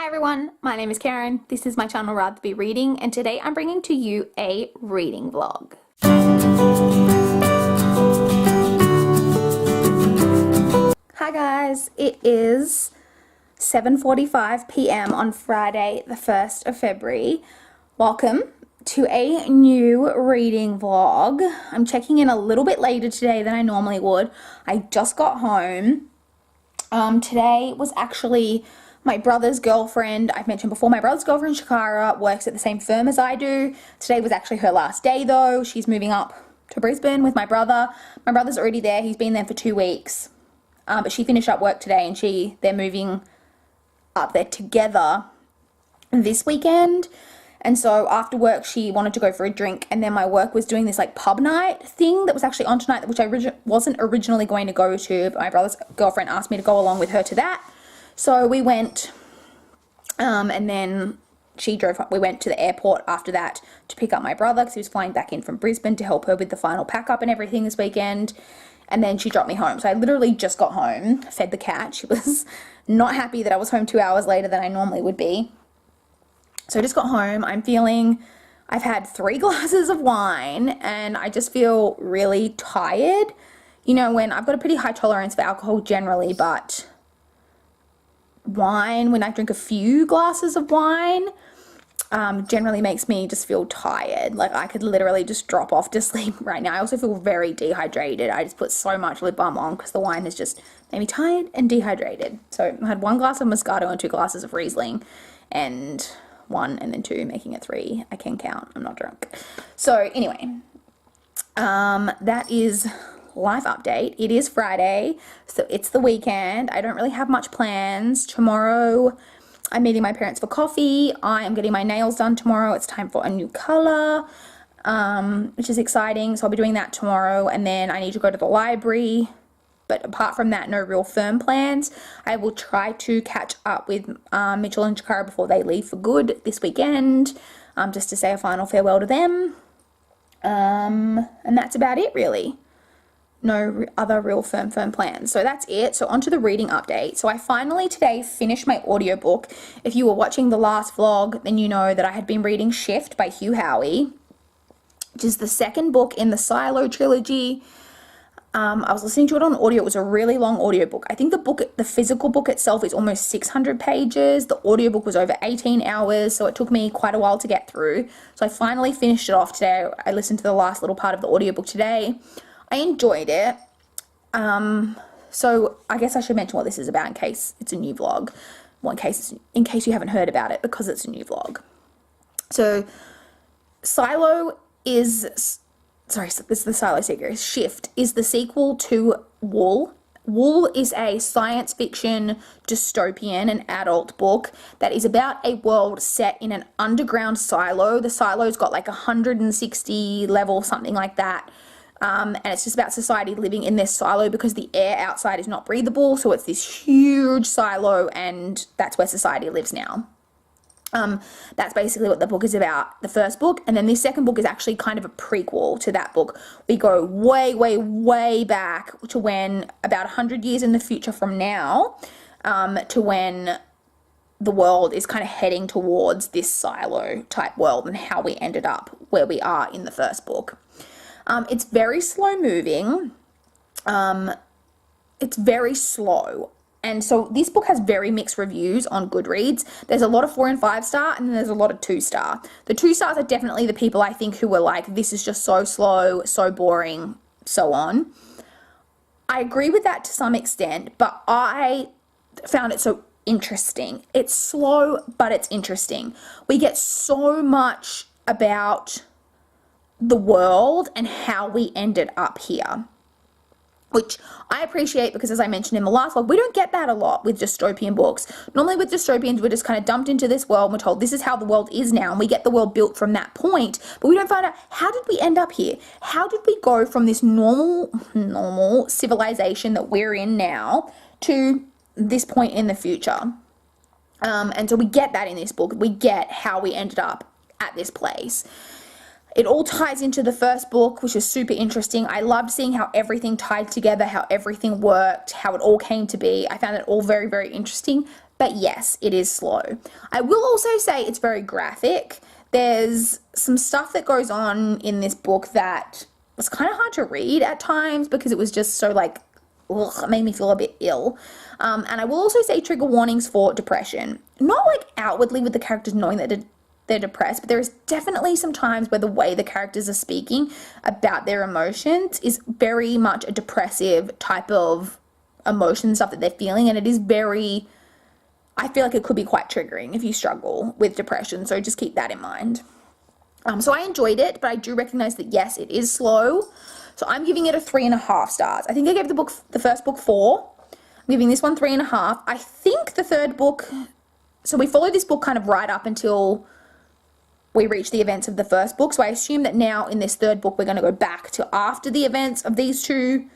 Hi everyone, my name is Karen. This is my channel Rather Be Reading, and today I'm bringing to you a reading vlog. Hi guys, it is 7:45 p.m. on Friday the 1st of February. Welcome to a new reading vlog. I'm checking in a little bit later today than I normally would. I just got home. Today was actually my brother's girlfriend. I've mentioned before, my brother's girlfriend, Shakara, works at the same firm as I do. Today was actually her last day though. She's moving up to Brisbane with my brother. My brother's already there. He's been there for 2 weeks. But she finished up work today and they're moving up there together this weekend. And so after work, she wanted to go for a drink, and then my work was doing this like pub night thing that was actually on tonight, which I wasn't originally going to go to, but my brother's girlfriend asked me to go along with her to that. So we went, and then we went to the airport after that to pick up my brother because he was flying back in from Brisbane to help her with the final pack up and everything this weekend. And then she dropped me home. So I literally just got home, fed the cat. She was not happy that I was home 2 hours later than I normally would be. So I just got home. I've had 3 glasses of wine and I just feel really tired. You know, when I've got a pretty high tolerance for alcohol generally, but wine, when I drink a few glasses of wine, generally makes me just feel tired. Like I could literally just drop off to sleep right now. I also feel very dehydrated. I just put so much lip balm on because the wine has just made me tired and dehydrated. So I had 1 glass of Moscato and 2 glasses of Riesling, and 1 and then 2, making it 3. I can count. I'm not drunk. So anyway, that is life update. It is Friday, so it's the weekend. I don't really have much plans. Tomorrow, I'm meeting my parents for coffee. I am getting my nails done tomorrow. It's time for a new color, which is exciting. So I'll be doing that tomorrow, and then I need to go to the library. But apart from that, no real firm plans. I will try to catch up with Mitchell and Shakara before they leave for good this weekend, just to say a final farewell to them. And that's about it, really. No other real firm plans. So that's it. So onto the reading update. So I finally today finished my audiobook. If you were watching the last vlog, then you know that I had been reading Shift by Hugh Howey, which is the 2nd book in the Silo trilogy. I was listening to it on audio. It was a really long audiobook. I think the physical book itself is almost 600 pages. The audiobook was over 18 hours, so it took me quite a while to get through. So I finally finished it off today. I listened to the last little part of the audiobook today. I enjoyed it. So I guess I should mention what this is about in case it's a new vlog. Well, in case you haven't heard about it, because it's a new vlog. So Silo is... Sorry, this is the Silo series. Shift is the sequel to Wool. Wool is a science fiction dystopian and adult book that is about a world set in an underground silo. The silo's got like 160 level, something like that. And it's just about society living in this silo because the air outside is not breathable. So it's this huge silo, and that's where society lives now. That's basically what the book is about, the first book. And then this 2nd book is actually kind of a prequel to that book. We go way, way, way back to when, about 100 years in the future from now, to when the world is kind of heading towards this silo type world and how we ended up where we are in the first book. It's very slow moving. It's very slow. And so this book has very mixed reviews on Goodreads. There's a lot of 4 and 5 star, and then there's a lot of 2 star. The 2 stars are definitely the people I think who were like, this is just so slow, so boring, so on. I agree with that to some extent, but I found it so interesting. It's slow, but it's interesting. We get so much about the world and how we ended up here, which I appreciate because, as I mentioned in the last vlog, we don't get that a lot with dystopian books. Normally with dystopians, we're just kind of dumped into this world and we're told this is how the world is now, and we get the world built from that point, but we don't find out, how did we end up here? How did we go from this normal civilization that we're in now to this point in the future? And so we get that in this book. We get how we ended up at this place. It all ties into the first book, which is super interesting. I loved seeing how everything tied together, how everything worked, how it all came to be. I found it all very, very interesting. But yes, it is slow. I will also say it's very graphic. There's some stuff that goes on in this book that was kind of hard to read at times because it was just so like, ugh, it made me feel a bit ill. And I will also say trigger warnings for depression. Not like outwardly with the characters knowing that they're depressed, but there is definitely some times where the way the characters are speaking about their emotions is very much a depressive type of emotion stuff that they're feeling, and it is very, I feel like it could be quite triggering if you struggle with depression, so just keep that in mind. So I enjoyed it, but I do recognize that yes, it is slow. So I'm giving it a 3.5 stars. I think I gave the first book 4. I'm giving this one 3.5. I think the third book, so we follow this book kind of right up until we reach the events of the first book. So I assume that now in this third book, we're going to go back to after the events of these 2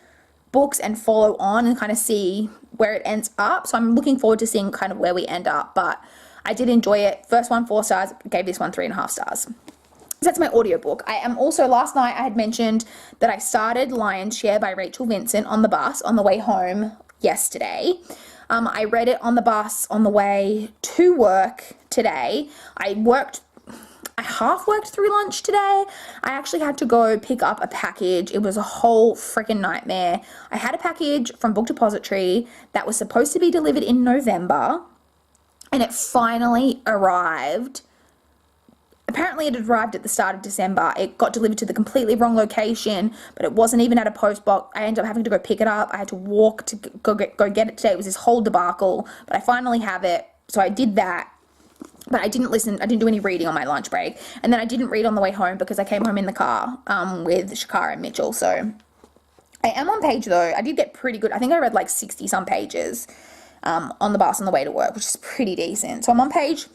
books and follow on and kind of see where it ends up. So I'm looking forward to seeing kind of where we end up, but I did enjoy it. First one 4 stars, gave this one 3.5 stars. So that's my audiobook. I am also, last night I had mentioned that I started Lion's Share by Rachel Vincent on the bus on the way home yesterday. I read it on the bus on the way to work today. I half worked through lunch today. I actually had to go pick up a package. It was a whole freaking nightmare. I had a package from Book Depository that was supposed to be delivered in November, and it finally arrived. Apparently it had arrived at the start of December. It got delivered to the completely wrong location, but it wasn't even at a post box. I ended up having to go pick it up. I had to walk to go get it today. It was this whole debacle, but I finally have it. So I did that. But I didn't do any reading on my lunch break. And then I didn't read on the way home because I came home in the car with Shakara and Mitchell. So I am on page, though. I did get pretty good. I think I read like 60-some pages on the bus on the way to work, which is pretty decent. So I'm on page,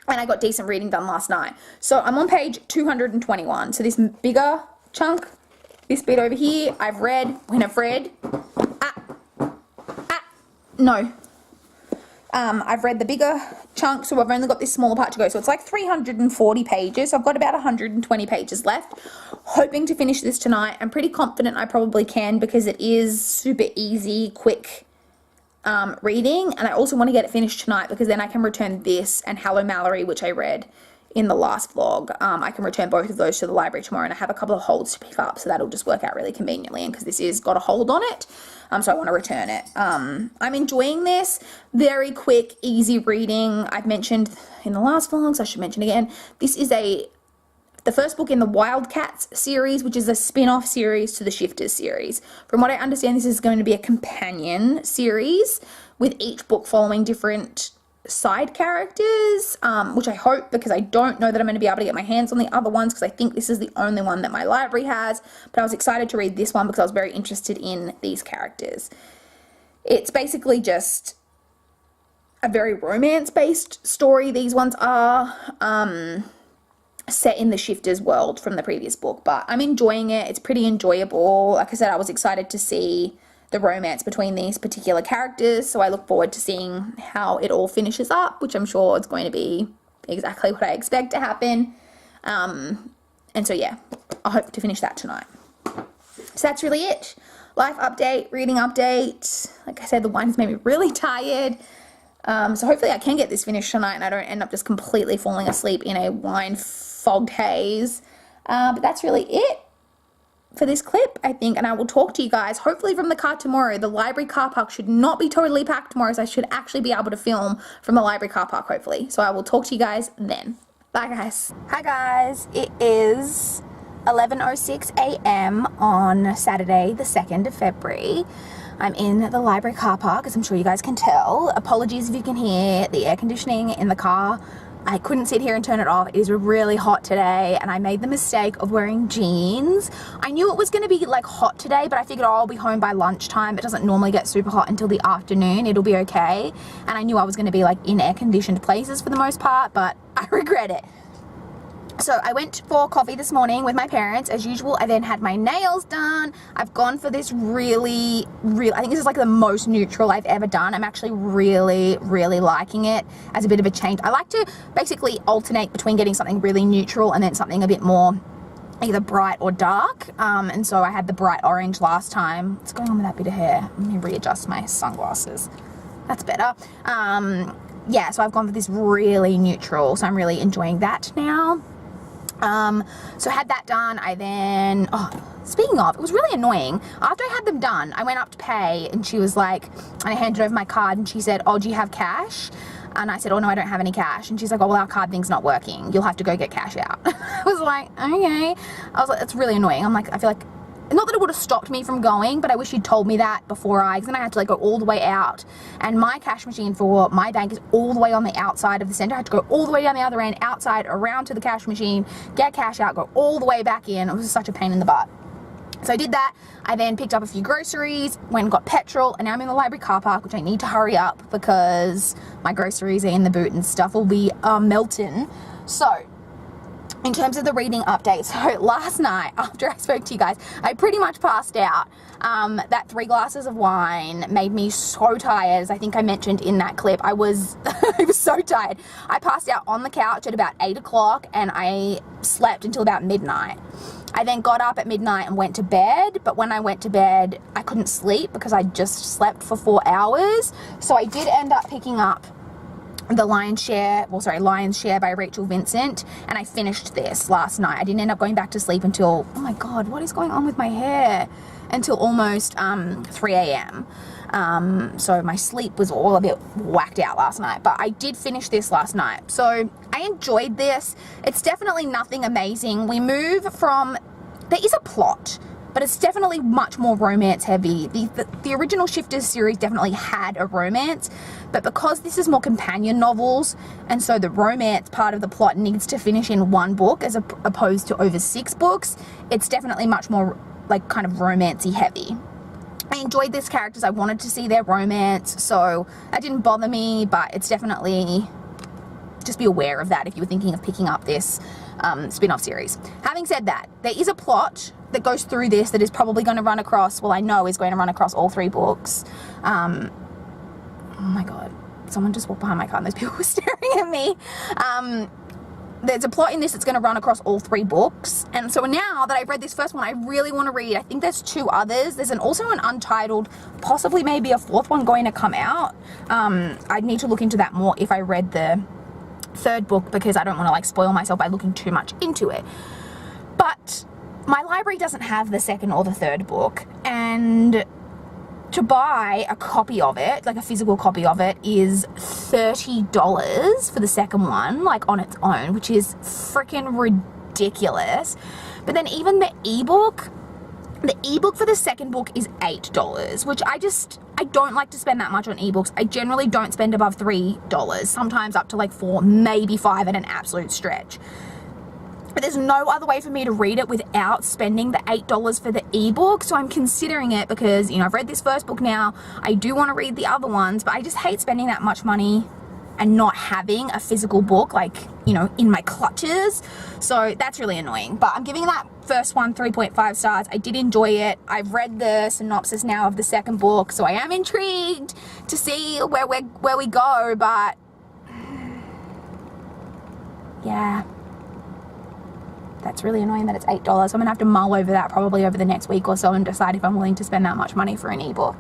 and I got decent reading done last night. So I'm on page 221. So this bigger chunk, this bit over here, I've read. I've read the bigger chunk, so I've only got this smaller part to go. So it's like 340 pages. So I've got about 120 pages left. Hoping to finish this tonight. I'm pretty confident I probably can because it is super easy, quick reading. And I also want to get it finished tonight because then I can return this and Hello Mallory, which I read in the last vlog. I can return both of those to the library tomorrow, and I have a couple of holds to pick up, so that'll just work out really conveniently. And because this is got a hold on it, so I want to return it. I'm enjoying this. Very quick, easy reading. I've mentioned in the last vlogs, I should mention again, this is the first book in the Wildcats series, which is a spin-off series to the Shifters series. From what I understand, this is going to be a companion series with each book following different side characters, which I hope, because I don't know that I'm going to be able to get my hands on the other ones, because I think this is the only one that my library has, but I was excited to read this one because I was very interested in these characters. It's basically just a very romance-based story. These ones are set in the Shifters world from the previous book, but I'm enjoying it. It's pretty enjoyable. Like I said, I was excited to see the romance between these particular characters, so I look forward to seeing how it all finishes up, which I'm sure is going to be exactly what I expect to happen. And so yeah, I hope to finish that tonight. So that's really it. Life update, reading update. Like I said, the wine has made me really tired. So hopefully I can get this finished tonight and I don't end up just completely falling asleep in a wine fogged haze. But that's really it for this clip, I think, and I will talk to you guys hopefully from the car tomorrow. The library car park should not be totally packed tomorrow, so I should actually be able to film from the library car park, hopefully. So I will talk to you guys then. Bye, guys. Hi, guys. It is 11:06 a.m. on Saturday, the 2nd of February. I'm in the library car park, as I'm sure you guys can tell. Apologies if you can hear the air conditioning in the car. I couldn't sit here and turn it off. It is really hot today, and I made the mistake of wearing jeans. I knew it was going to be like hot today, but I figured, oh, I'll be home by lunchtime. It doesn't normally get super hot until the afternoon. It'll be okay. And I knew I was going to be like in air-conditioned places for the most part, but I regret it. So I went for coffee this morning with my parents, as usual. I then had my nails done. I've gone for this really, I think this is like the most neutral I've ever done. I'm actually really liking it as a bit of a change. I like to basically alternate between getting something really neutral and then something a bit more either bright or dark. And so I had the bright orange last time. What's going on with that bit of hair? Let me readjust my sunglasses. That's better. Yeah, so I've gone for this really neutral, so I'm really enjoying that now. So I had that done. I then, speaking of, it was really annoying. After I had them done, I went up to pay, and she was like, and I handed over my card, and she said, oh, do you have cash? And I said, oh, no, I don't have any cash. And she's like, oh, well, our card thing's not working. You'll have to go get cash out. I was like, okay. I was like, that's really annoying. I'm like, I feel like, not that it would have stopped me from going, but I wish you'd told me that before because then I had to like go all the way out. And my cash machine for my bank is all the way on the outside of the center. I had to go all the way down the other end, outside, around to the cash machine, get cash out, go all the way back in. It was such a pain in the butt. So I did that. I then picked up a few groceries, went and got petrol, and now I'm in the library car park, which I need to hurry up because my groceries are in the boot and stuff will be melting. So in terms of the reading update, so last night after I spoke to you guys, I pretty much passed out. That 3 glasses of wine made me so tired, as I think I mentioned in that clip. I was so tired. I passed out on the couch at about 8 o'clock and I slept until about midnight. I then got up at midnight and went to bed, but when I went to bed, I couldn't sleep because I just slept for 4 hours. So I did end up picking up the Lion's Share by Rachel Vincent, and I finished this last night. I didn't end up going back to sleep until, oh my god, what is going on with my hair? Until almost 3 a.m. So my sleep was all a bit whacked out last night, but I did finish this last night. So I enjoyed this. It's definitely nothing amazing. We move from, there is a plot, but it's definitely much more romance heavy. The original Shifters series definitely had a romance, but because this is more companion novels, and so the romance part of the plot needs to finish in 1 book as opposed to over 6 books, it's definitely much more like kind of romancy heavy. I enjoyed these characters. I wanted to see their romance, so that didn't bother me, but it's definitely, just be aware of that if you were thinking of picking up this spin-off series. Having said that, there is a plot that goes through this that is probably going to run across, well, I know is going to run across all 3 books. Oh my god, someone just walked behind my car and those people were staring at me. There's a plot in this that's going to run across all 3 books, and so now that I've read this first one, I really want to read, I think there's 2 others. There's also an untitled, possibly maybe a 4th one going to come out. I'd need to look into that more if I read the 3rd book, because I don't want to like spoil myself by looking too much into it. But my library doesn't have the 2nd or the 3rd book, and to buy a copy of it, like a physical copy of it, is $30 for the 2nd one, like on its own, which is freaking ridiculous. But then even the ebook for the 2nd book is $8, which I don't like to spend that much on ebooks. I generally don't spend above $3, sometimes up to like 4, maybe 5 at an absolute stretch. But there's no other way for me to read it without spending the $8 for the ebook, so I'm considering it because, you know, I've read this first book now. I do want to read the other ones, but I just hate spending that much money and not having a physical book, like, you know, in my clutches. So that's really annoying. But I'm giving that first one 3.5 stars. I did enjoy it. I've read the synopsis now of the 2nd book, so I am intrigued to see where we go, but yeah. That's really annoying that it's $8. So I'm going to have to mull over that probably over the next week or so and decide if I'm willing to spend that much money for an ebook.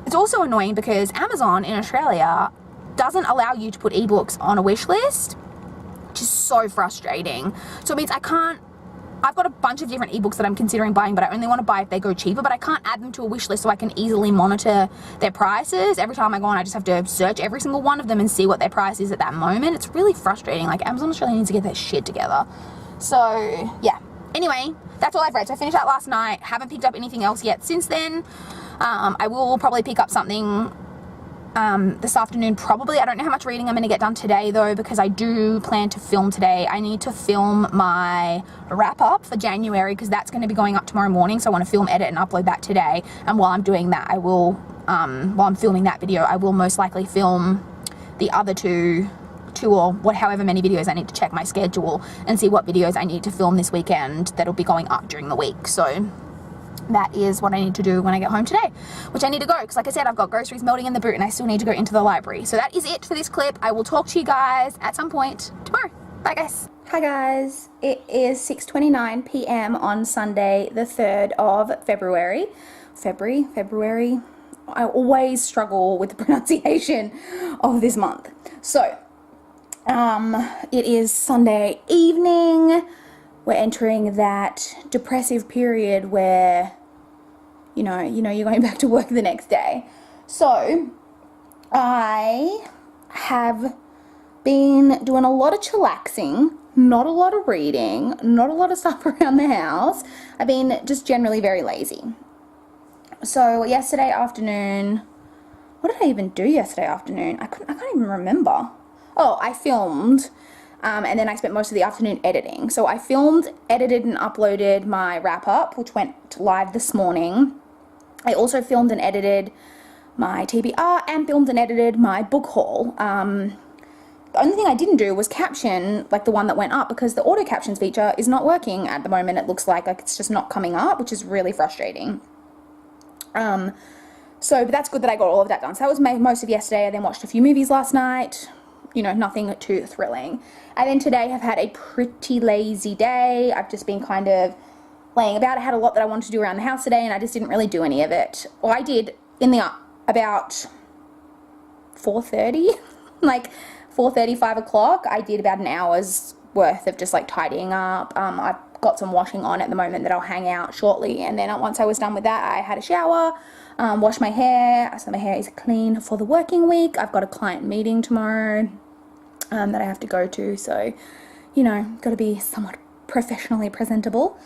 It's also annoying because Amazon in Australia doesn't allow you to put ebooks on a wish list, which is so frustrating. So it means I've got a bunch of different ebooks that I'm considering buying, but I only want to buy if they go cheaper, but I can't add them to a wish list so I can easily monitor their prices. Every time I go on, I just have to search every single one of them and see what their price is at that moment. It's really frustrating. Like, Amazon Australia needs to get their shit together. So, yeah. Anyway, that's all I've read. So I finished that last night. Haven't picked up anything else yet since then. I will probably pick up something this afternoon probably. I don't know how much reading I'm going to get done today though, because I do plan to film today. I need to film my wrap up for January because that's going to be going up tomorrow morning, so I want to film, edit and upload that today. And while I'm doing that, I will while I'm filming that video, I will most likely film the other two or however many videos. I need to check my schedule and see what videos I need to film this weekend that'll be going up during the week. So that is what I need to do when I get home today, which I need to go because, like I said, I've got groceries melting in the boot and I still need to go into the library. So that is it for this clip. I will talk to you guys at some point tomorrow. Bye guys. Hi guys, it is 6:29 p.m. on Sunday the 3rd of February. I always struggle with the pronunciation of this month. So, it is Sunday evening. We're entering that depressive period where, you know, you're going back to work the next day. So, I have been doing a lot of chillaxing, not a lot of reading, not a lot of stuff around the house. I've been just generally very lazy. So yesterday afternoon, what did I even do yesterday afternoon? I can't even remember. Oh, I filmed, and then I spent most of the afternoon editing. So I filmed, edited, and uploaded my wrap-up, which went live this morning. I also filmed and edited my TBR and filmed and edited my book haul. The only thing I didn't do was caption, like the one that went up, because the auto captions feature is not working at the moment. It looks like it's just not coming up, which is really frustrating. But that's good that I got all of that done. So that was most of yesterday. I then watched a few movies last night, you know, nothing too thrilling. And then today I've had a pretty lazy day. I've just been kind of laying about. I had a lot that I wanted to do around the house today, and I just didn't really do any of it. Well, I did in the about 4:30, like 4:30, 5 o'clock, I did about an hour's worth of just like tidying up. I've got some washing on at the moment that I'll hang out shortly, and then once I was done with that, I had a shower, washed my hair, so my hair is clean for the working week. I've got a client meeting tomorrow that I have to go to, so, you know, got to be somewhat professionally presentable.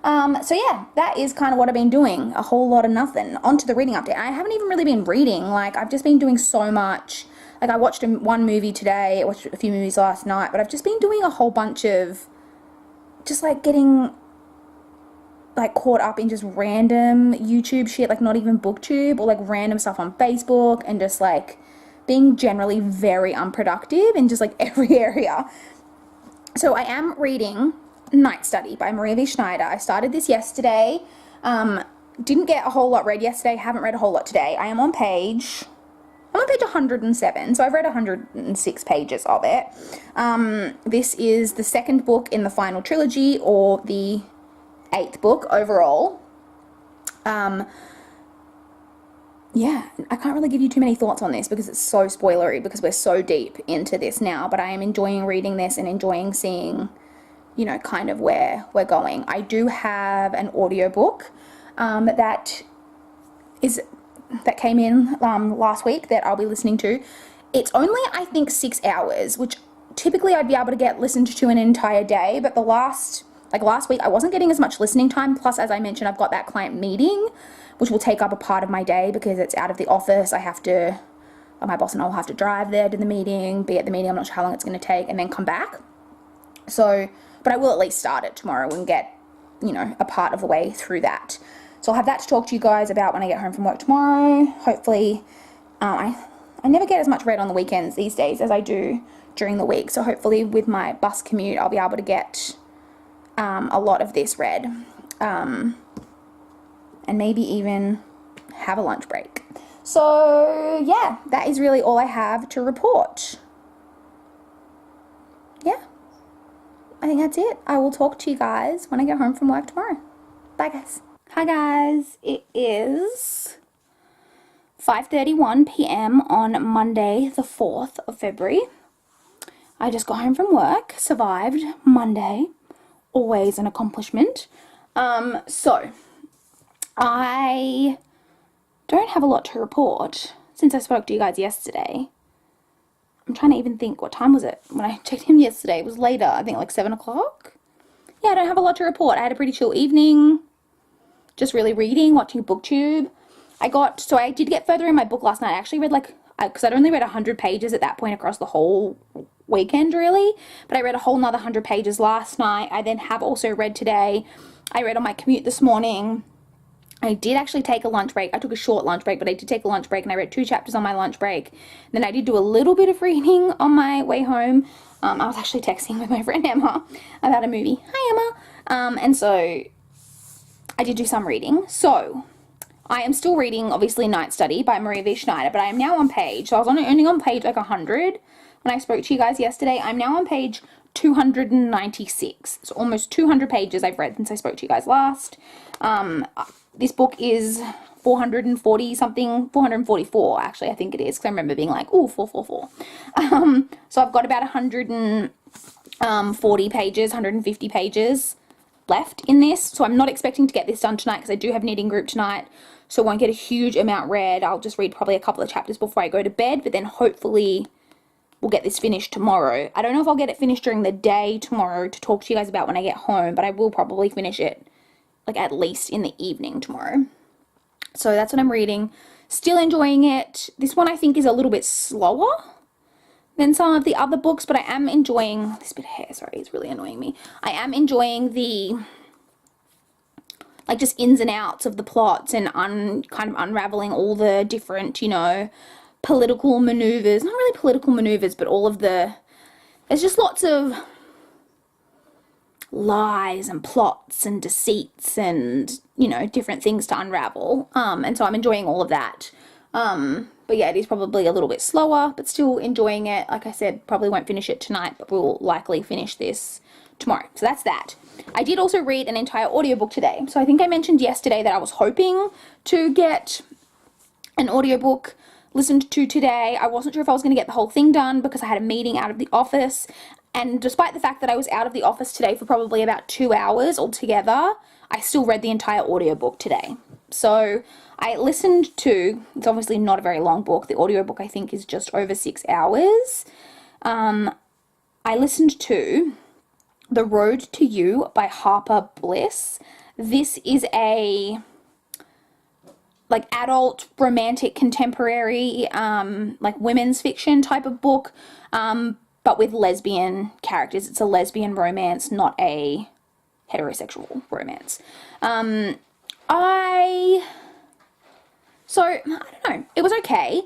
So yeah, that is kind of what I've been doing, a whole lot of nothing. On to the reading update. I haven't even really been reading, like I've just been doing so much. Like I watched one movie today, I watched a few movies last night, but I've just been doing a whole bunch of just like getting like caught up in just random YouTube shit, like not even BookTube, or like random stuff on Facebook, and just like being generally very unproductive in just like every area. So I am reading Night Study by Maria V. Schneider. I started this yesterday. Didn't get a whole lot read yesterday, haven't read a whole lot today. I'm on page 107, so I've read 106 pages of it. This is the second book in the final trilogy, or the 8th book overall. Yeah, I can't really give you too many thoughts on this because it's so spoilery, because we're so deep into this now, but I am enjoying reading this and enjoying seeing, you know, kind of where we're going. I do have an audiobook that came in last week that I'll be listening to. It's only, I think, 6 hours, which typically I'd be able to listened to an entire day, but last week I wasn't getting as much listening time. Plus, as I mentioned, I've got that client meeting, which will take up a part of my day because it's out of the office. I have to, my boss and I will have to drive there to the meeting, be at the meeting, I'm not sure how long it's going to take, and then come back. So, but I will at least start it tomorrow and get, you know, a part of the way through that. So I'll have that to talk to you guys about when I get home from work tomorrow. Hopefully, I never get as much read on the weekends these days as I do during the week. So hopefully with my bus commute, I'll be able to get a lot of this read. And maybe even have a lunch break. So yeah, that is really all I have to report. Yeah, I think that's it. I will talk to you guys when I get home from work tomorrow. Bye guys. Hi guys, it is 5:31 p.m. on Monday the 4th of February. I just got home from work, survived Monday, always an accomplishment. So I don't have a lot to report since I spoke to you guys yesterday. I'm trying to even think, what time was it? When I checked in yesterday, it was later, I think like 7 o'clock. Yeah, I don't have a lot to report. I had a pretty chill evening. Just really reading, watching BookTube. I did get further in my book last night. I actually read because I'd only read 100 pages at that point across the whole weekend really, but I read a whole nother 100 pages last night. I then have also read today. I read on my commute this morning. I did actually take a lunch break. I took a short lunch break, but I did take a lunch break, and I read 2 chapters on my lunch break. Then I did do a little bit of reading on my way home. I was actually texting with my friend Emma about a movie. Hi Emma. And so I did do some reading. So I am still reading, obviously, Night Study by Maria V. Schneider, but I am now on page, so I was only on page like 100 when I spoke to you guys yesterday. I'm now on page 296. So almost 200 pages I've read since I spoke to you guys last. This book is 440 something, 444 actually, I think it is, because I remember being like, ooh, 444. So I've got about 140 pages, 150 pages left in this. So I'm not expecting to get this done tonight because I do have knitting group tonight. So I won't get a huge amount read. I'll just read probably a couple of chapters before I go to bed, but then hopefully we'll get this finished tomorrow. I don't know if I'll get it finished during the day tomorrow to talk to you guys about when I get home, but I will probably finish it like at least in the evening tomorrow. So that's what I'm reading. Still enjoying it. This one I think is a little bit slower than some of the other books, but I am enjoying this bit of hair. Sorry, it's really annoying me. I am enjoying the like just ins and outs of the plots and kind of unraveling all the different, you know, political maneuvers. Not really political maneuvers, but all of the, there's just lots of lies and plots and deceits and, you know, different things to unravel. And so I'm enjoying all of that. But yeah, it is probably a little bit slower, but still enjoying it. Like I said, probably won't finish it tonight, but we'll likely finish this tomorrow. So that's that. I did also read an entire audiobook today. So I think I mentioned yesterday that I was hoping to get an audiobook listened to today. I wasn't sure if I was going to get the whole thing done because I had a meeting out of the office. And despite the fact that I was out of the office today for probably about 2 hours altogether, I still read the entire audiobook today. So I listened to, it's obviously not a very long book. The audiobook I think is just over 6 hours. I listened to The Road to You by Harper Bliss. This is a like adult romantic contemporary like women's fiction type of book, but with lesbian characters. It's a lesbian romance, not a heterosexual romance. So I don't know, it was okay.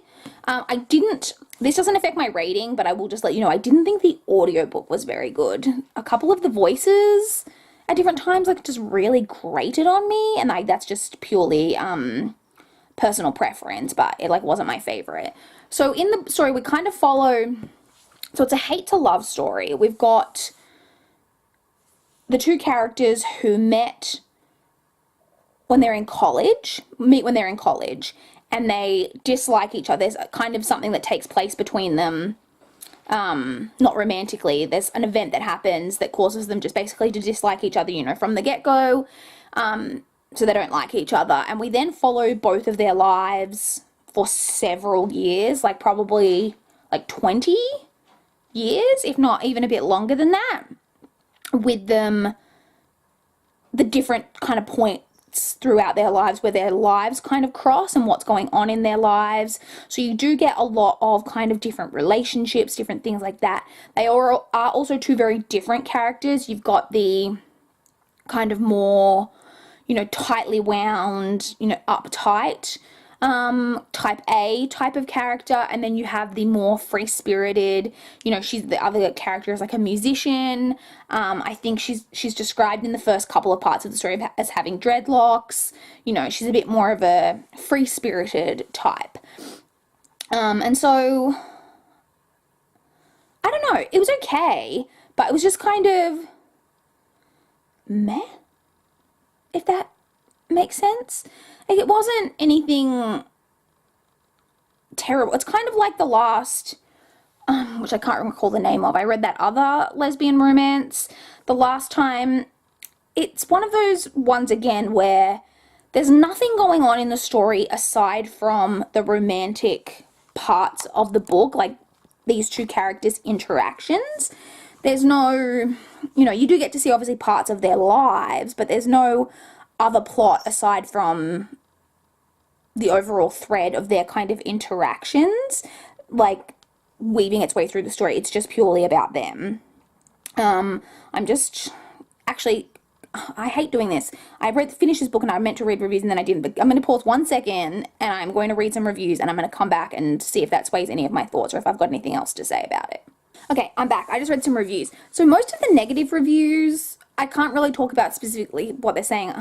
This doesn't affect my rating, but I will just let you know, I didn't think the audiobook was very good. A couple of the voices at different times like just really grated on me, and like that's just purely personal preference, but it like wasn't my favorite. So in the story we kind of follow, so it's a hate to love story. We've got the two characters who meet when they're in college, and they dislike each other. There's kind of something that takes place between them, not romantically. There's an event that happens that causes them just basically to dislike each other, you know, from the get-go. So they don't like each other. And we then follow both of their lives for several years, like probably like 20 years, if not even a bit longer than that, with them, the different kind of points throughout their lives where their lives kind of cross and what's going on in their lives. So you do get a lot of kind of different relationships, different things like that. They are also two very different characters. You've got the kind of more, you know, tightly wound, you know, uptight type A type of character, and then you have the more free-spirited, you know, the other character is like a musician. I think she's described in the first couple of parts of the story as having dreadlocks. You know, she's a bit more of a free-spirited type. And so I don't know, it was okay, but it was just kind of meh, if that makes sense. Like, it wasn't anything terrible. It's kind of like the last, which I can't recall the name of. I read that other lesbian romance the last time. It's one of those ones again where there's nothing going on in the story aside from the romantic parts of the book, like these two characters' interactions. There's no, you know, you do get to see obviously parts of their lives, but there's no other plot aside from the overall thread of their kind of interactions, like weaving its way through the story. It's just purely about them. I hate doing this. I finished this book and I meant to read reviews and then I didn't, but I'm going to pause 1 second and I'm going to read some reviews and I'm going to come back and see if that sways any of my thoughts or if I've got anything else to say about it. Okay, I'm back. I just read some reviews. So most of the negative reviews, I can't really talk about specifically what they're saying.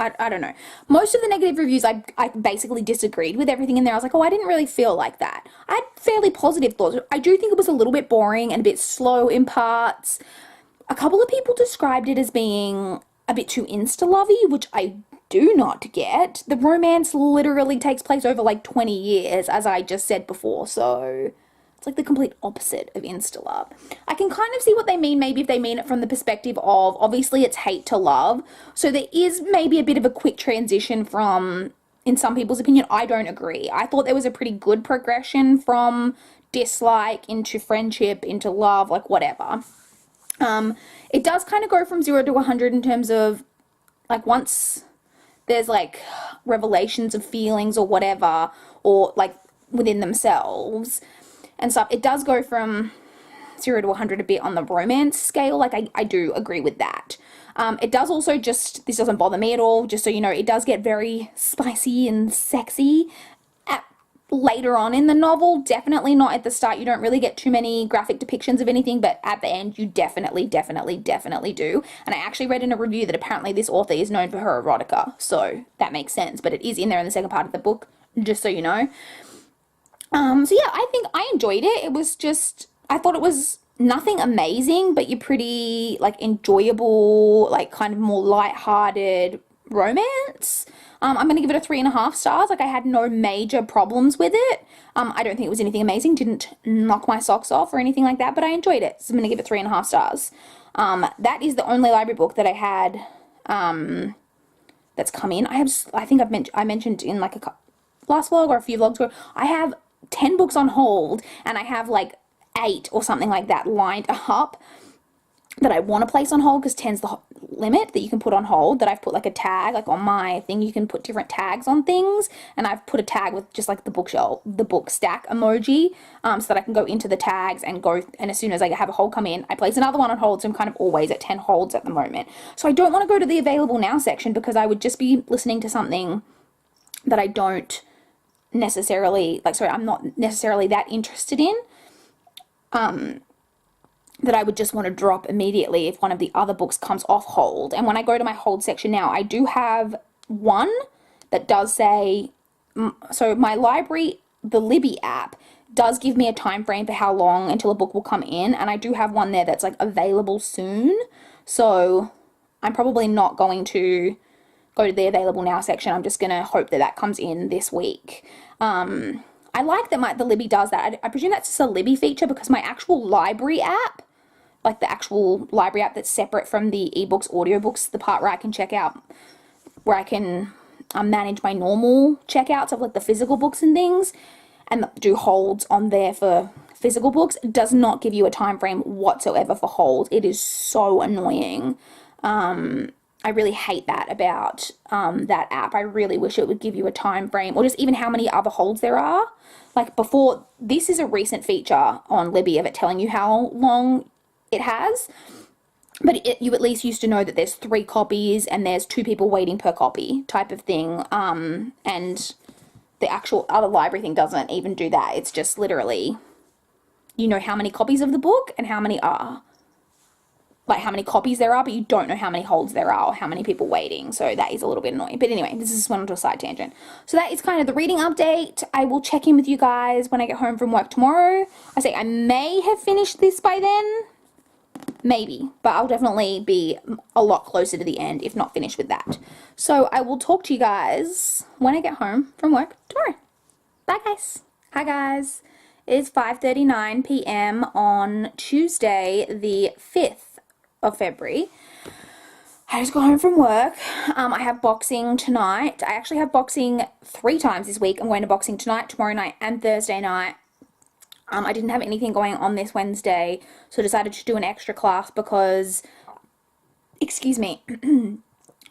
I don't know. Most of the negative reviews, I basically disagreed with everything in there. I was like, oh, I didn't really feel like that. I had fairly positive thoughts. I do think it was a little bit boring and a bit slow in parts. A couple of people described it as being a bit too insta-lovey, which I do not get, the romance literally takes place over like 20 years, as I just said before. So it's like the complete opposite of insta love. I can kind of see what they mean, maybe if they mean it from the perspective of, obviously it's hate to love. So there is maybe a bit of a quick transition from, in some people's opinion. I don't agree. I thought there was a pretty good progression from dislike into friendship into love, like whatever. It does kind of go from 0 to 100 in terms of, like, once there's like revelations of feelings or whatever, or like within themselves and stuff, it does go from 0 to 100 a bit on the romance scale. Like, I do agree with that. It does also, just, this doesn't bother me at all, just so you know, it does get very spicy and sexy later on in the novel. Definitely not at the start. You don't really get too many graphic depictions of anything, but at the end you definitely do. And I actually read in a review that apparently this author is known for her erotica, so that makes sense, but it is in there in the second part of the book, just so you know. So yeah, I think I enjoyed it. It was just, I thought it was nothing amazing, but you're pretty, like, enjoyable, like, kind of more light-hearted romance. I'm going to give it a 3.5 stars. Like, I had no major problems with it. I don't think it was anything amazing, didn't knock my socks off or anything like that, but I enjoyed it. So I'm going to give it 3.5 stars. That is the only library book that I had, that's come in. I think I mentioned in like a last vlog or a few vlogs ago, I have 10 books on hold, and I have like 8 or something like that lined up that I want to place on hold, because 10's the limit that you can put on hold, that I've put like a tag, like on my thing you can put different tags on things, and I've put a tag with just like the bookshelf, the book stack emoji, so that I can go into the tags and go, and as soon as I have a hold come in, I place another one on hold. So I'm kind of always at 10 holds at the moment. So I don't want to go to the available now section, because I would just be listening to something that I don't necessarily, like, sorry, I'm not necessarily that interested in, that I would just want to drop immediately if one of the other books comes off hold. And when I go to my hold section now, I do have one that does say, so my library, the Libby app, does give me a time frame for how long until a book will come in, and I do have one there that's like available soon. So I'm probably not going to go to the available now section. I'm just going to hope that that comes in this week. I like that the Libby does that. I presume that's just a Libby feature, because my actual library app, like the actual library app that's separate from the ebooks, audiobooks, the part where I can check out, where I can manage my normal checkouts of like the physical books and things, and do holds on there for physical books, does not give you a time frame whatsoever for hold. It is so annoying. I really hate that about that app. I really wish it would give you a time frame, or just even how many other holds there are. Like, before, this is a recent feature on Libby of it telling you how long it has, but you at least used to know that there's 3 copies and there's 2 people waiting per copy type of thing. And the actual other library thing doesn't even do that. It's just literally, you know how many copies of the book and how many are, like how many copies there are, but you don't know how many holds there are or how many people waiting. So that is a little bit annoying. But anyway, this is went onto a side tangent. So that is kind of the reading update. I will check in with you guys when I get home from work tomorrow. I say I may have finished this by then. Maybe, but I'll definitely be a lot closer to the end, if not finished with that. So I will talk to you guys when I get home from work tomorrow. Bye, guys. Hi, guys. It is 5:39 p.m. on Tuesday, the 5th of February. I just got home from work. I have boxing tonight. I actually have boxing 3 times this week. I'm going to boxing tonight, tomorrow night, and Thursday night. I didn't have anything going on this Wednesday, so decided to do an extra class because, excuse me,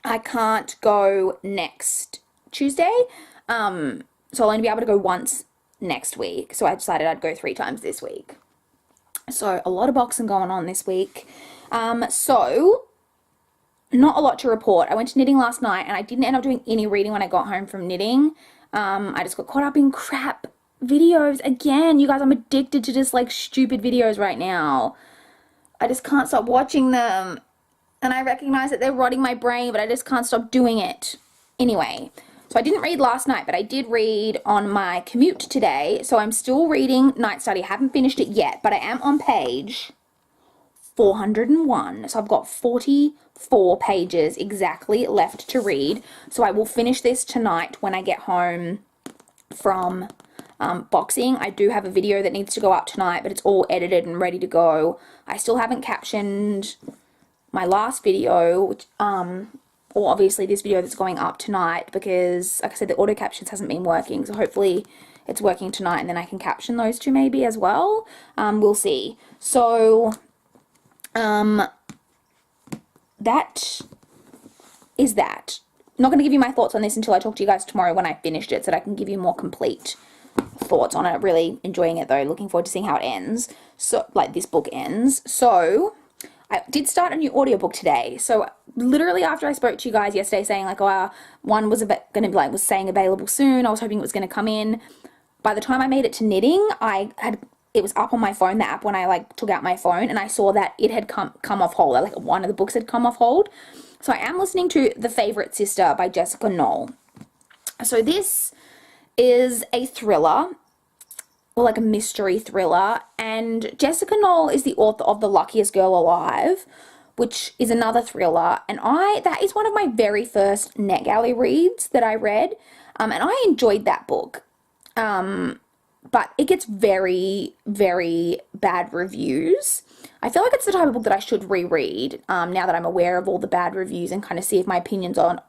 I can't go next Tuesday. So I'll only be able to go once next week. So I decided I'd go 3 times this week. So a lot of boxing going on this week. So not a lot to report. I went to knitting last night and I didn't end up doing any reading when I got home from knitting. I just got caught up in crap videos again. You guys, I'm addicted to just like stupid videos right now. I just can't stop watching them, and I recognize that they're rotting my brain, but I just can't stop doing it. Anyway, so I didn't read last night, but I did read on my commute today. So I'm still reading Night Study. I haven't finished it yet, but I am on page 401. So I've got 44 pages exactly left to read. So I will finish this tonight when I get home from boxing. I do have a video that needs to go up tonight, but it's all edited and ready to go. I still haven't captioned my last video, which, or obviously this video that's going up tonight, because like I said, the auto captions hasn't been working, so hopefully it's working tonight and then I can caption those two maybe as well. We'll see. So that is that. I'm not going to give you my thoughts on this until I talk to you guys tomorrow when I finished it, so that I can give you more complete thoughts on it. Really enjoying it though, looking forward to seeing how it ends. So like this book ends. So I did start a new audiobook today. So literally after I spoke to you guys yesterday saying like, oh, one was going to be like, was saying available soon. I was hoping it was going to come in. By the time I made it to knitting, it was up on my phone, the app, when I like took out my phone, and I saw that it had come off hold. Like one of the books had come off hold. So I am listening to The Favorite Sister by Jessica Knoll. So this is a thriller, or like a mystery thriller, and Jessica Knoll is the author of The Luckiest Girl Alive, which is another thriller, and that is one of my very first NetGalley reads that I read, and I enjoyed that book, but it gets very, very bad reviews. I feel like it's the type of book that I should reread, now that I'm aware of all the bad reviews, and kind of see if my opinions of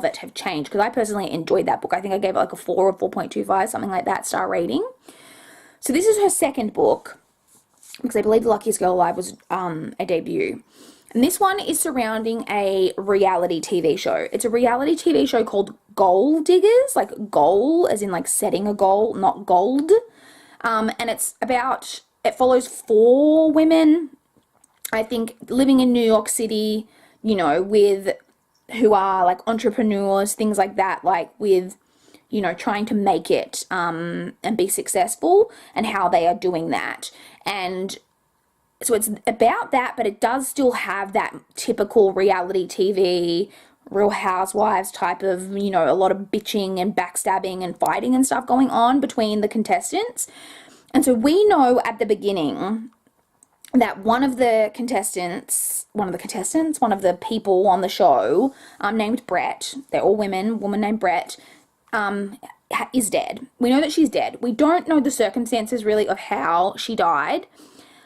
it have changed, because I personally enjoyed that book. I think I gave it like a 4 or 4.25, something like that, star rating. So this is her second book, because I believe The Luckiest Girl Alive was a debut. And this one is surrounding a reality TV show. It's a reality TV show called Goal Diggers, like goal as in like setting a goal, not gold. And it follows 4 women, I think, living in New York City, you know, who are like entrepreneurs, things like that, like with, you know, trying to make it and be successful, and how they are doing that. And so it's about that, but it does still have that typical reality TV, Real Housewives type of, you know, a lot of bitching and backstabbing and fighting and stuff going on between the contestants. And so we know at the beginning that one of the people on the show, named Brett, they're all woman named Brett, is dead. We know that she's dead. We don't know the circumstances really of how she died.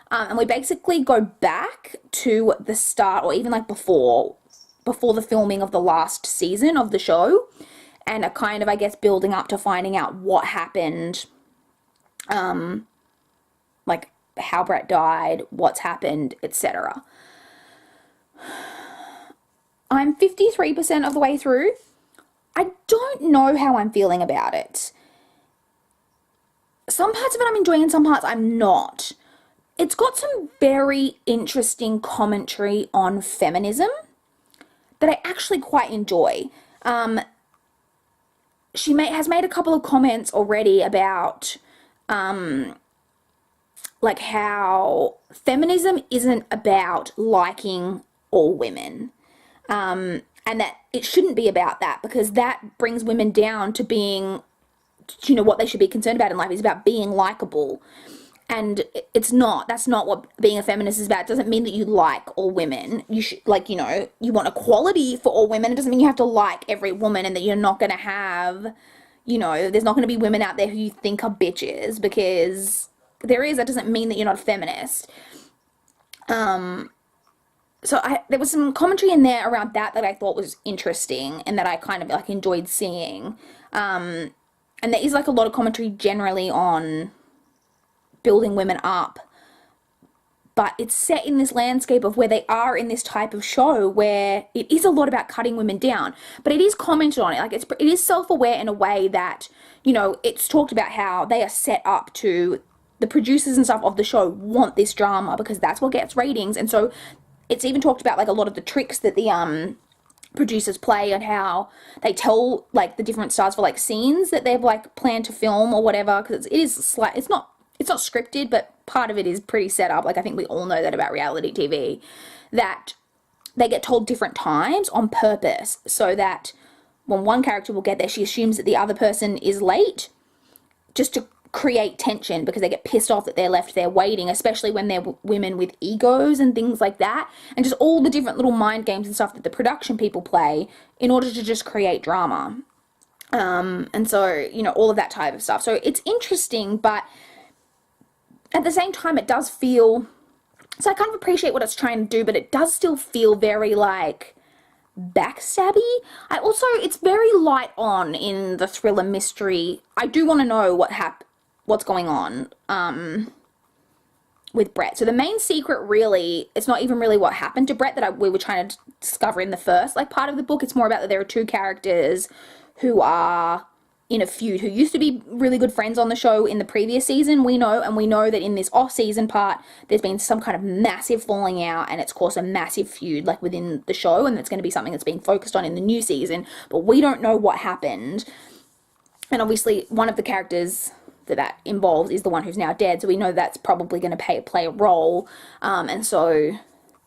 And we basically go back to the start, or even like before the filming of the last season of the show, and are kind of, I guess, building up to finding out what happened, like how Brett died, what's happened, etc. I'm 53% of the way through. I don't know how I'm feeling about it. Some parts of it I'm enjoying and some parts I'm not. It's got some very interesting commentary on feminism that I actually quite enjoy. She has made a couple of comments already about like how feminism isn't about liking all women, and that it shouldn't be about that, because that brings women down to being, you know, what they should be concerned about in life is about being likable. And it's not, that's not what being a feminist is about. It doesn't mean that you like all women. You should, like, you know, you want equality for all women. It doesn't mean you have to like every woman, and that you're not going to have, you know, there's not going to be women out there who you think are bitches, because there is. That doesn't mean that you're not a feminist. So there was some commentary in there around that I thought was interesting, and that I kind of like enjoyed seeing. And there is like a lot of commentary generally on building women up, but it's set in this landscape of where they are in this type of show where it is a lot about cutting women down, but it is commented on it, like it is self-aware in a way that, you know, it's talked about how they are set up to, the producers and stuff of the show want this drama because that's what gets ratings. And so it's even talked about like a lot of the tricks that the producers play, and how they tell like the different stars for like scenes that they've like planned to film or whatever, because it's not scripted, but part of it is pretty set up. Like, I think we all know that about reality TV, that they get told different times on purpose, so that when one character will get there, she assumes that the other person is late, just to create tension because they get pissed off that they're left there waiting, especially when they're women with egos and things like that, and just all the different little mind games and stuff that the production people play in order to just create drama. And so, you know, all of that type of stuff. So it's interesting, but at the same time, it does feel, so I kind of appreciate what it's trying to do, but it does still feel very like backstabby. It's very light on in the thriller mystery. I do want to know what's going on with Brett. So the main secret, really, it's not even really what happened to Brett that we were trying to discover in the first like part of the book. It's more about that there are two characters who are in a feud, who used to be really good friends on the show in the previous season, we know that in this off-season part, there's been some kind of massive falling out, and it's caused a massive feud, like, within the show, and it's going to be something that's being focused on in the new season, but we don't know what happened. And obviously, one of the characters that involves is the one who's now dead, so we know that's probably going to play a role, and so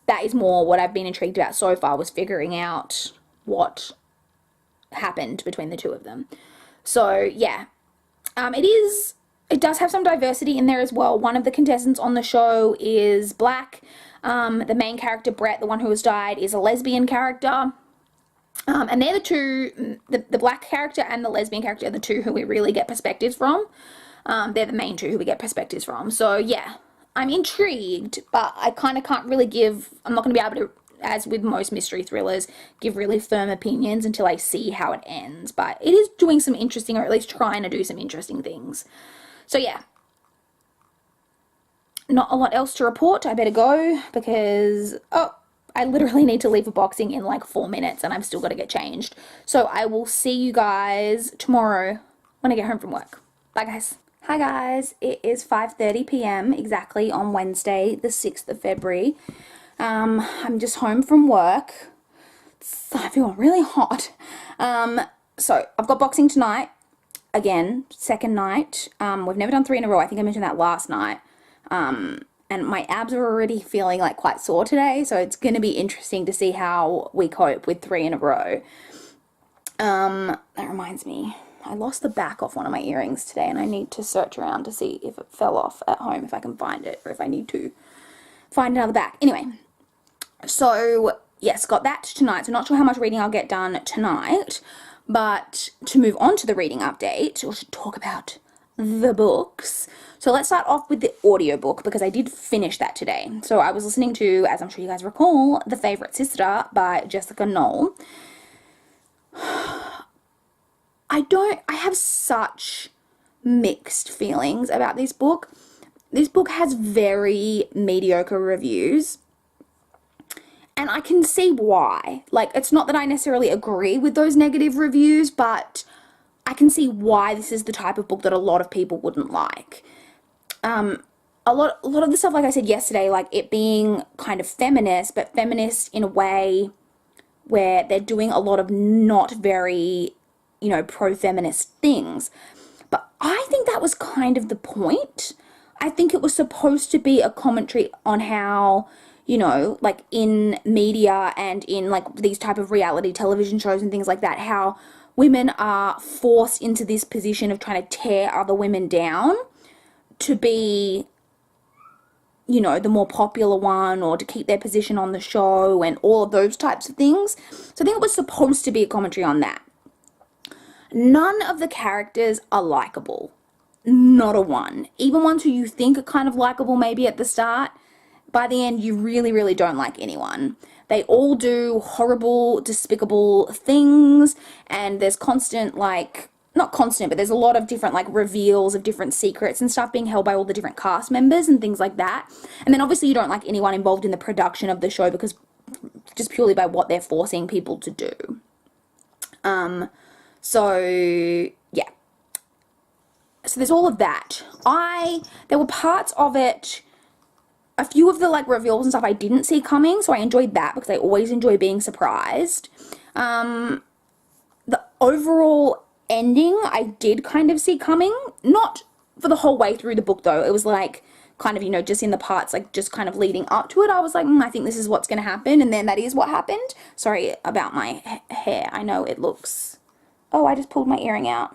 that is more what I've been intrigued about so far, was figuring out what happened between the two of them. So yeah, it does have some diversity in there as well. One of the contestants on the show is black. The main character, Brett, the one who has died, is a lesbian character. And they're the two, the black character and the lesbian character are the two who we really get perspectives from. They're the main two who we get perspectives from. So yeah, I'm intrigued, but I kind of can't really I'm not going to be able to, as with most mystery thrillers, give really firm opinions until I see how it ends. But it is doing some interesting, or at least trying to do some interesting things. So yeah, not a lot else to report. I better go because, I literally need to leave for boxing in like 4 minutes and I've still got to get changed. So I will see you guys tomorrow when I get home from work. Bye guys. Hi guys, it is 5:30 p.m. exactly on Wednesday, the 6th of February. I'm just home from work. I feel really hot. So I've got boxing tonight. Again, second night. We've never done 3 in a row. I think I mentioned that last night. And my abs are already feeling like quite sore today. So it's going to be interesting to see how we cope with 3 in a row. That reminds me, I lost the back off one of my earrings today and I need to search around to see if it fell off at home, if I can find it, or if I need to find another back. Anyway. So, yes, got that tonight. So, not sure how much reading I'll get done tonight. But to move on to the reading update, or to talk about the books. So, let's start off with the audiobook because I did finish that today. So, I was listening to, as I'm sure you guys recall, The Favourite Sister by Jessica Knoll. I have such mixed feelings about this book. This book has very mediocre reviews. And I can see why. Like, it's not that I necessarily agree with those negative reviews, but I can see why this is the type of book that a lot of people wouldn't like. A lot of the stuff, like I said yesterday, like it being kind of feminist, but feminist in a way where they're doing a lot of not very, pro-feminist things. But I think that was kind of the point. I think it was supposed to be a commentary on how, like in media and in like these type of reality television shows and things like that, how women are forced into this position of trying to tear other women down to be, the more popular one or to keep their position on the show and all of those types of things. So I think it was supposed to be a commentary on that. None of the characters are likable. Not a one. Even ones who you think are kind of likable maybe at the start, by the end, you really, really don't like anyone. They all do horrible, despicable things, and there's constant, not constant, but there's a lot of different, reveals of different secrets and stuff being held by all the different cast members and things like that. And then obviously you don't like anyone involved in the production of the show because just purely by what they're forcing people to do. So, yeah. So there's all of that. There were parts of it, a few of the reveals and stuff I didn't see coming, so I enjoyed that because I always enjoy being surprised. The overall ending I did kind of see coming, not for the whole way through the book though. It was kind of, just in the parts just kind of leading up to it. I was like, I think this is what's going to happen, and then that is what happened. Sorry about my hair. I know it looks... Oh, I just pulled my earring out.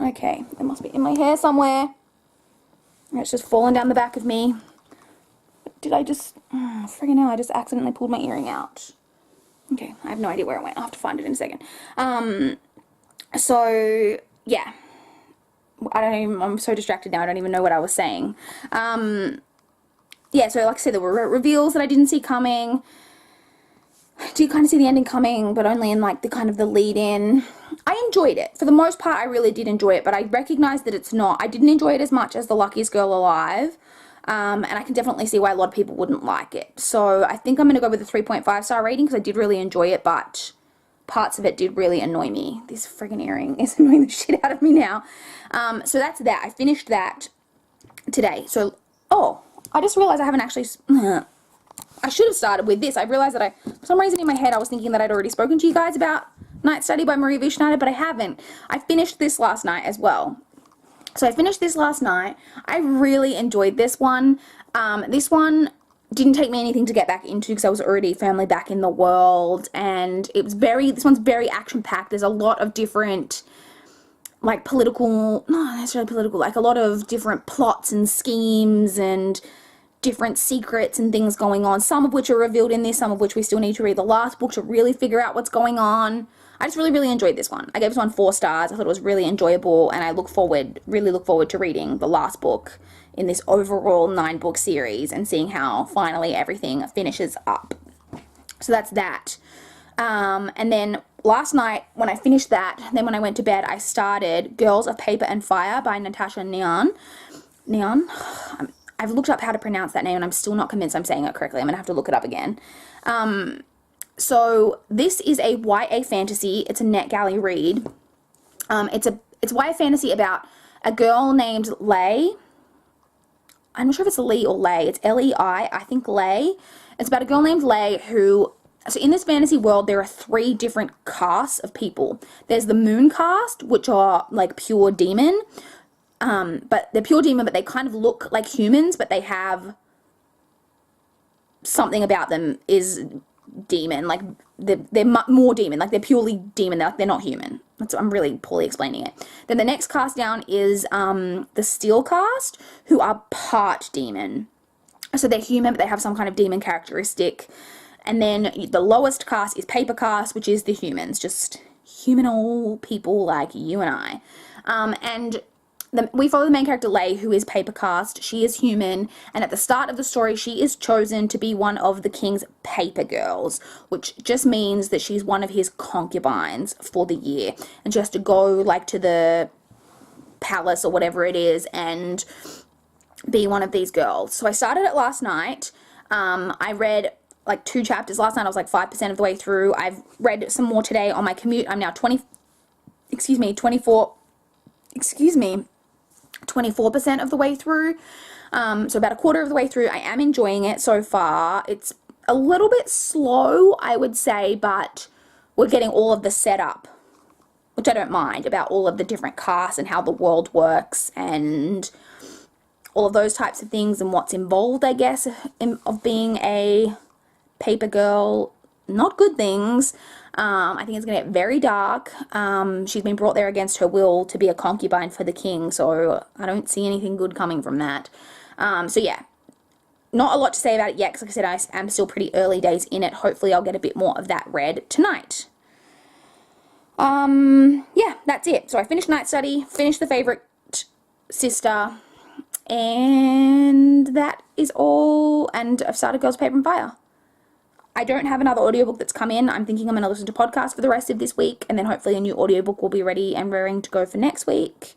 Okay, it must be in my hair somewhere. It's just fallen down the back of me. Did I just... friggin' hell, I just accidentally pulled my earring out. Okay, I have no idea where it went. I'll have to find it in a second. So, yeah. I'm so distracted now, I don't even know what I was saying. Yeah, so like I said, there were reveals that I didn't see coming. I did kind of see the ending coming, but only in like the kind of the lead in. I enjoyed it. For the most part, I really did enjoy it, but I recognize that it's not. I didn't enjoy it as much as The Luckiest Girl Alive. And I can definitely see why a lot of people wouldn't like it. So I think I'm going to go with a 3.5 star rating because I did really enjoy it, but parts of it did really annoy me. This friggin' earring is annoying the shit out of me now. So that's that. I finished that today. So, oh, I just realized I haven't actually... I should have started with this. I realized that for some reason in my head, I was thinking that I'd already spoken to you guys about Night Study by Maria V. Schneider, but I haven't. I finished this last night as well. So I finished this last night. I really enjoyed this one. This one didn't take me anything to get back into because I was already firmly back in the world, and this one's very action-packed. There's a lot of different, like, not necessarily political, like a lot of different plots and schemes and different secrets and things going on, some of which are revealed in this, some of which we still need to read the last book to really figure out what's going on. I just really enjoyed this one. I gave this one 4 stars. I thought it was really enjoyable, and I really look forward to reading the last book in this overall 9-book series and seeing how finally everything finishes up. So that's that. And then last night when I finished that, then when I went to bed, I started Girls of Paper and Fire by Natasha Neon. I've looked up how to pronounce that name and I'm still not convinced I'm saying it correctly. I'm going to have to look it up again. So this is a YA fantasy. It's a NetGalley read. It's YA fantasy about a girl named Lei. I'm not sure if it's Lee or Lei. It's Lei, I think Lei. It's about a girl named Lei who... So in this fantasy world, there are 3 different casts of people. There's the Moon caste, which are like pure demon. But they're pure demon, but they kind of look like humans, but they have something about them is demon. Like they're more demon, like they're purely demon. They're not human. I'm really poorly explaining it. Then the next cast down is the Steel caste, who are part demon. So they're human, but they have some kind of demon characteristic. And then the lowest caste is Paper caste, which is the humans, just human people like you and I. And we follow the main character, Lei, who is Paper caste. She is human, and at the start of the story, she is chosen to be one of the king's paper girls, which just means that she's one of his concubines for the year, and she has to go, like, to the palace or whatever it is and be one of these girls. So I started it last night. I read, like, 2 chapters last night. I was, like, 5% of the way through. I've read some more today on my commute. I'm now 24% of the way through, so about a quarter of the way through. I am enjoying it so far. It's a little bit slow, I would say, but we're getting all of the setup, which I don't mind, about all of the different casts and how the world works and all of those types of things and what's involved, I guess, of being a paper girl. Not good things. I think it's going to get very dark. She's been brought there against her will to be a concubine for the king, so I don't see anything good coming from that. So yeah, not a lot to say about it yet, because like I said, I am still pretty early days in it. Hopefully I'll get a bit more of that read tonight. Yeah, that's it. So I finished Night Study, finished The Favorite Sister, and that is all, and I've started Girls, Paper and Fire. I don't have another audiobook that's come in. I'm thinking I'm going to listen to podcasts for the rest of this week, and then hopefully a new audiobook will be ready and raring to go for next week.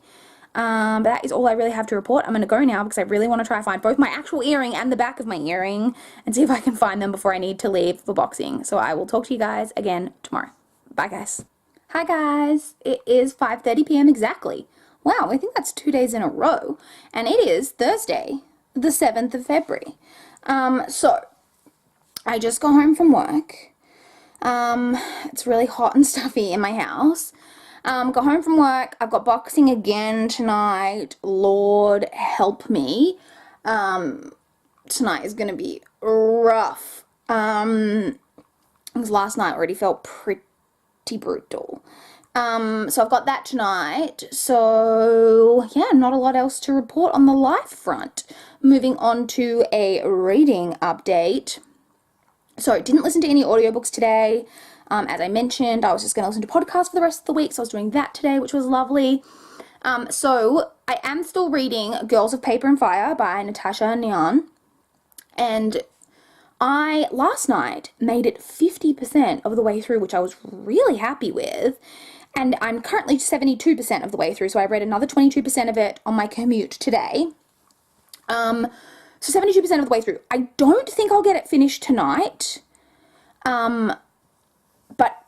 But that is all I really have to report. I'm going to go now because I really want to try to find both my actual earring and the back of my earring and see if I can find them before I need to leave for boxing. So I will talk to you guys again tomorrow. Bye, guys. Hi, guys. It is 5:30 p.m. exactly. Wow, I think that's 2 days in a row. And it is Thursday, the 7th of February. So I just got home from work. It's really hot and stuffy in my house. Got home from work. I've got boxing again tonight. Lord help me. Tonight is going to be rough. Because last night already felt pretty brutal. So I've got that tonight. So yeah, not a lot else to report on the life front. Moving on to a reading update. So didn't listen to any audiobooks today. As I mentioned, I was just going to listen to podcasts for the rest of the week, so I was doing that today, which was lovely. So I am still reading Girls of Paper and Fire by Natasha Nyan, and I last night made it 50% of the way through, which I was really happy with. And I'm currently 72% of the way through, so I read another 22% of it on my commute today. So 72% of the way through. I don't think I'll get it finished tonight. But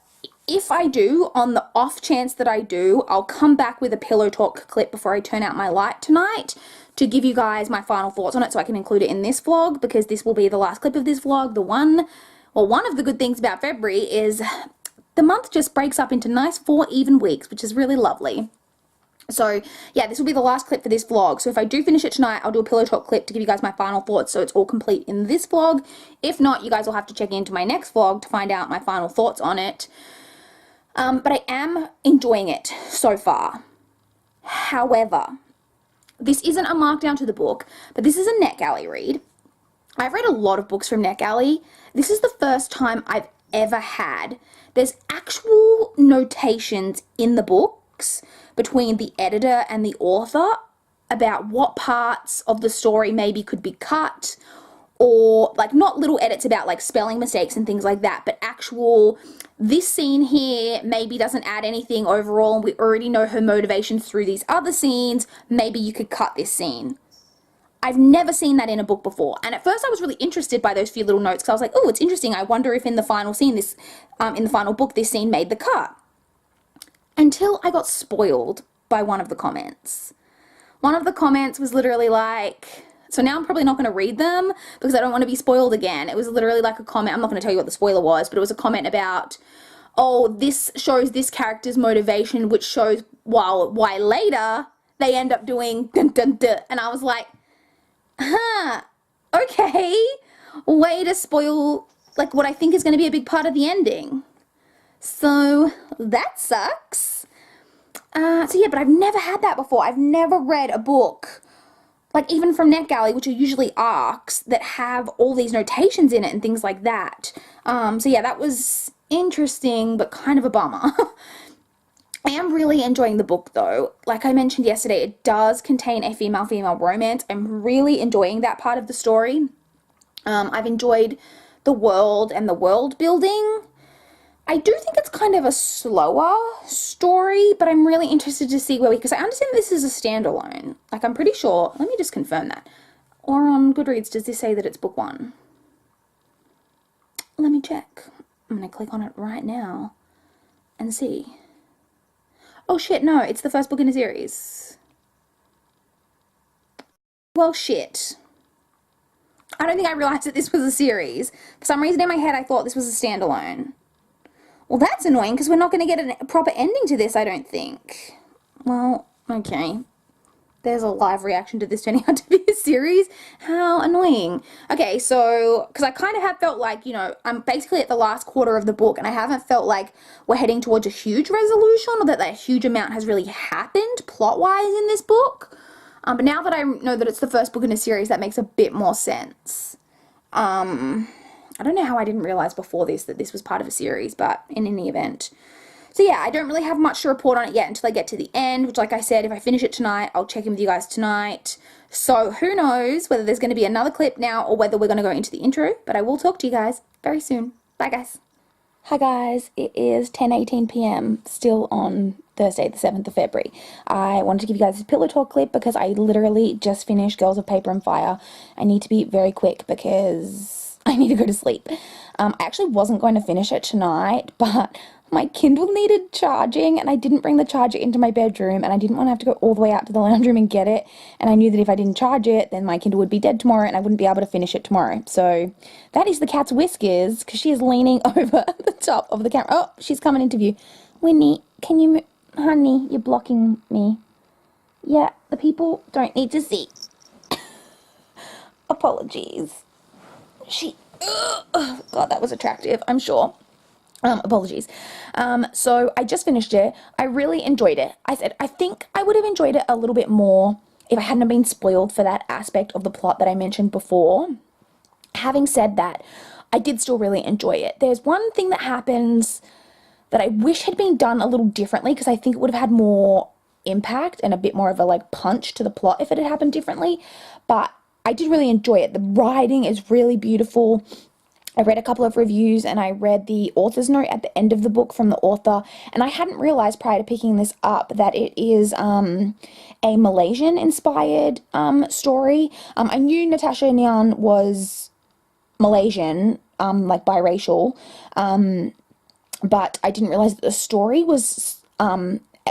if I do, on the off chance that I do, I'll come back with a Pillow Talk clip before I turn out my light tonight to give you guys my final thoughts on it so I can include it in this vlog, because this will be the last clip of this vlog. One of the good things about February is the month just breaks up into nice 4 even weeks, which is really lovely. So yeah, this will be the last clip for this vlog. So if I do finish it tonight, I'll do a Pillow Talk clip to give you guys my final thoughts, so it's all complete in this vlog. If not, you guys will have to check into my next vlog to find out my final thoughts on it. But I am enjoying it so far. However, this isn't a markdown to the book, but this is a NetGalley read. I've read a lot of books from NetGalley. This is the first time I've ever had. There's actual notations in the books between the editor and the author about what parts of the story maybe could be cut, or like not little edits about like spelling mistakes and things like that, but actual, this scene here maybe doesn't add anything overall and we already know her motivations through these other scenes, maybe you could cut this scene. I've never seen that in a book before, and at first I was really interested by those few little notes because I was like, oh, it's interesting, I wonder if in the final scene, in the final book, this scene made the cut. Until I got spoiled by one of the comments. One of the comments was literally like, so now I'm probably not going to read them because I don't want to be spoiled again. It was literally like a comment, I'm not going to tell you what the spoiler was, but it was a comment about, oh, this shows this character's motivation, which shows why later they end up doing dun dun dun. And I was like, huh, okay, way to spoil like what I think is going to be a big part of the ending. So that sucks. So yeah, but I've never had that before. I've never read a book, like even from NetGalley, which are usually arcs, that have all these notations in it and things like that. So yeah, that was interesting, but kind of a bummer. I am really enjoying the book though. Like I mentioned yesterday, it does contain a female-female romance. I'm really enjoying that part of the story. I've enjoyed the world and the world building. I do think it's kind of a slower story, but I'm really interested to see because I understand this is a standalone. Like I'm pretty sure, let me just confirm that. Or on Goodreads, does this say that it's book 1? Let me check. I'm going to click on it right now and see. Oh shit, no, it's the first book in a series. Well, shit. I don't think I realized that this was a series. For some reason in my head I thought this was a standalone. Well, that's annoying because we're not going to get a proper ending to this, I don't think. Well, okay. There's a live reaction to this turning out to be a series. How annoying. Okay, so, because I kind of have felt like, you know, I'm basically at the last quarter of the book and I haven't felt like we're heading towards a huge resolution or that a huge amount has really happened plot-wise in this book. But now that I know that it's the first book in a series, that makes a bit more sense. I don't know how I didn't realize before this that this was part of a series, but in any event. So yeah, I don't really have much to report on it yet until I get to the end, which like I said, if I finish it tonight, I'll check in with you guys tonight. So who knows whether there's going to be another clip now or whether we're going to go into the intro, but I will talk to you guys very soon. Bye guys. Hi guys, it is 10:18 p.m. still on Thursday the 7th of February. I wanted to give you guys a Pillow Talk clip because I literally just finished Girls of Paper and Fire. I need to be very quick because I need to go to sleep. I actually wasn't going to finish it tonight, but my Kindle needed charging and I didn't bring the charger into my bedroom and I didn't want to have to go all the way out to the lounge room and get it, and I knew that if I didn't charge it then my Kindle would be dead tomorrow and I wouldn't be able to finish it tomorrow. So that is the cat's whiskers because she is leaning over the top of the camera. Oh, she's coming into view. Winnie, can you honey, you're blocking me. Yeah, the people don't need to see. Apologies. Oh, God, that was attractive, I'm sure. Apologies. So I just finished it. I really enjoyed it. I said, I think I would have enjoyed it a little bit more if I hadn't been spoiled for that aspect of the plot that I mentioned before. Having said that, I did still really enjoy it. There's one thing that happens that I wish had been done a little differently because I think it would have had more impact and a bit more of a like punch to the plot if it had happened differently. But I did really enjoy it. The writing is really beautiful. I read a couple of reviews and I read the author's note at the end of the book from the author, and I hadn't realized prior to picking this up that it is a Malaysian inspired story. I knew Natasha Nyan was Malaysian, like biracial, but I didn't realize that the story was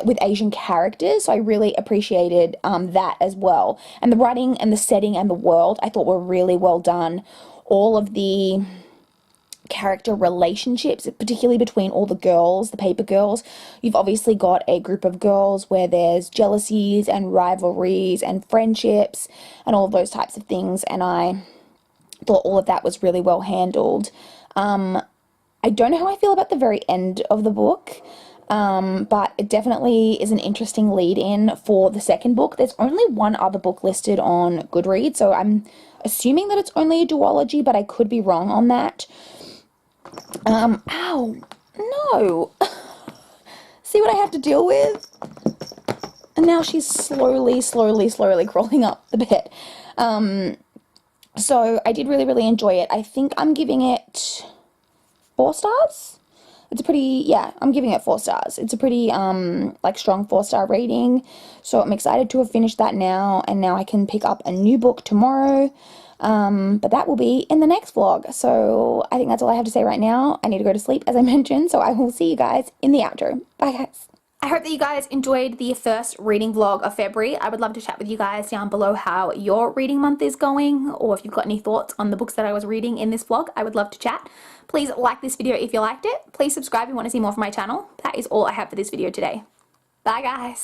with Asian characters, so I really appreciated that as well. And the writing and the setting and the world I thought were really well done. All of the character relationships, particularly between all the girls, the paper girls. You've obviously got a group of girls where there's jealousies and rivalries and friendships and all of those types of things, and I thought all of that was really well handled. I don't know how I feel about the very end of the book, but it definitely is an interesting lead-in for the second book. There's only one other book listed on Goodreads, so I'm assuming that it's only a duology, but I could be wrong on that. Ow, no. See what I have to deal with? And now she's slowly crawling up the bed. So I did really enjoy it. I think I'm giving it 4 stars. It's a pretty, yeah, I'm giving it 4 stars. It's a pretty, like, strong 4-star rating. So I'm excited to have finished that now, and now I can pick up a new book tomorrow. But that will be in the next vlog. So I think that's all I have to say right now. I need to go to sleep, as I mentioned, so I will see you guys in the outro. Bye, guys. I hope that you guys enjoyed the first reading vlog of February. I would love to chat with you guys down below how your reading month is going, or if you've got any thoughts on the books that I was reading in this vlog. I would love to chat. Please like this video if you liked it. Please subscribe if you want to see more from my channel. That is all I have for this video today. Bye, guys.